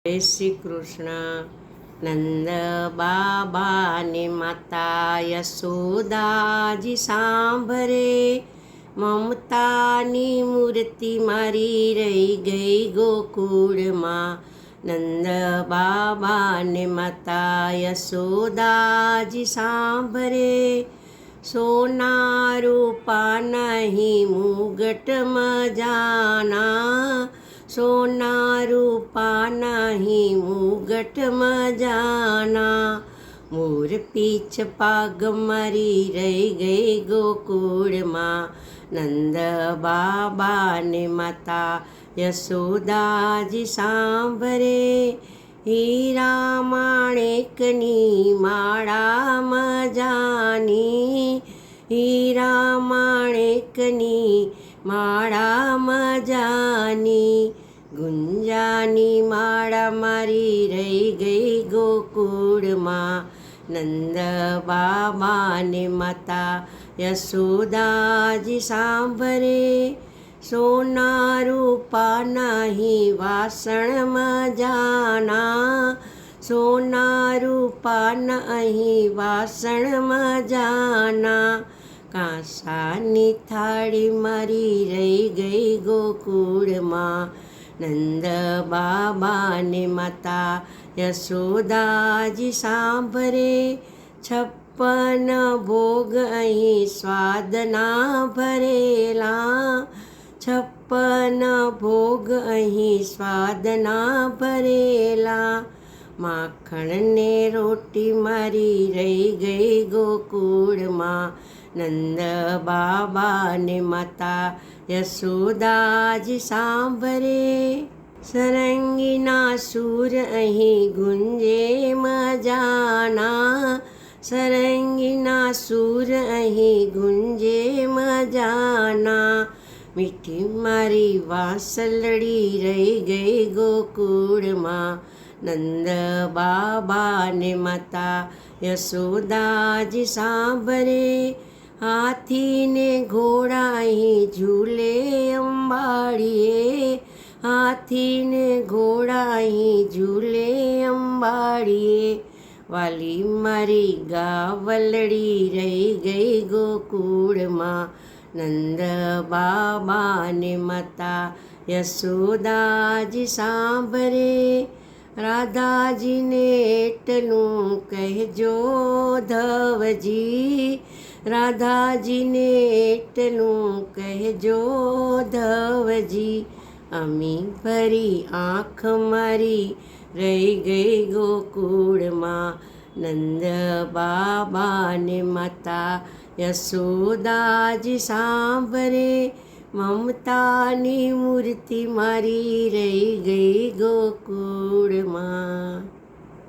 જય શ્રી કૃષ્ણ. નંદ બાબાને માતા યશોદાજી સાંભરે, મમતાની મૂર્તિ મારી રહી ગઈ ગોકુળમાં. નંદ બાબાને માતા યશોદાજી સાંભરે, સોના રૂપા નહીં મુગટ મજાના, સોના રૂપા નહીં મુગટ મજાના. મોર પીછ પાગ મારી રહી ગઈ ગોકુળમાં. નંદ બાબાને માતા યશોદાજી સાંભરે, હીરા માણેકની માળા મજાની, હીરા માણેકની માળા મજાની. ગુંજાની માળા મારી રહી ગઈ ગોકુળમાં. નંદ બાબાને માતા યશોદાજી સાંભરે, સોના રૂપા નહીં વાસણ મજાના, સોના રૂપા નહીં વાસણ મજાના. કાંસાની થાળી મારી રહી ગઈ ગોકુળમાં. નંદ બાબાને માતા યશોદાજી સાંભરે, 56 ભોગ અહીં સ્વાદના ભરેલા, 56 ભોગ અહીં સ્વાદના ભરેલા. માખણને રોટી મારી રહી ગઈ ગોકુળમાં. નંદ બાબાને માતા યશોદાજી સાંભરે, સરંગીના સૂર અહીં ગુંજે મજાના, સરંગીના સૂર અહીં ગુંજે મજાના. મીઠી મારી વાંસલડી રહી ગઈ ગોકુળમાં. નંદ બાબાને માતા યશોદાજી સાંભરે, હાથીને ઘોડા અહીં ઝૂલે અંબાડીએ, હાથીને ઘોડા અહીં ઝૂલે અંબાડીએ. વાલી મારી ગાવલડી રહી ગઈ ગોકુળમાં. નંદ બાબાને માતા યશોદાજી સાંભરે, રાધાજીને એટલું કહેજો ધવજી, રાધાજીને એટલું કહેજો ધવજી. અમી ભરી આંખ મારી રહી ગઈ ગોકુળમાં. નંદ બાબાને માતા યશોદાજી સાંભરે, મમતાની મૂર્તિ મારી રહી ગઈ ગોકુળમાં.